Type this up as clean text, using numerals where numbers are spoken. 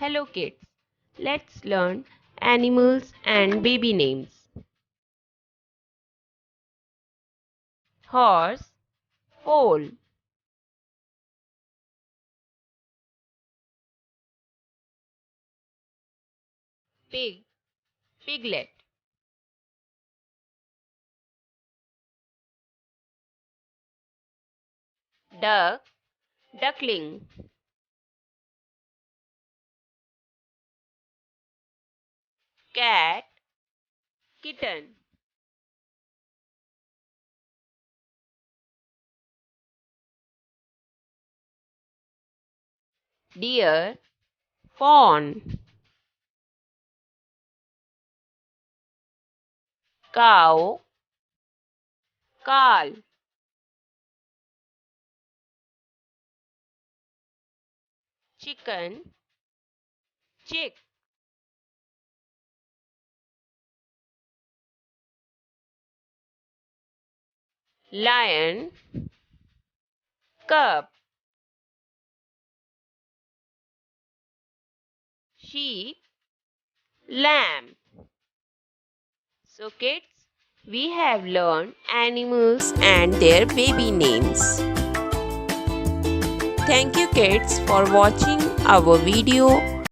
Hello kids, let's learn animals and baby names. Horse, foal. Pig, piglet. Duck, duckling. Cat, kitten. Deer, fawn. Cow, calf. Chicken, chick. Lion, cub. Sheep, lamb. So kids, we have learned animals and their baby names. Thank you kids for watching our video.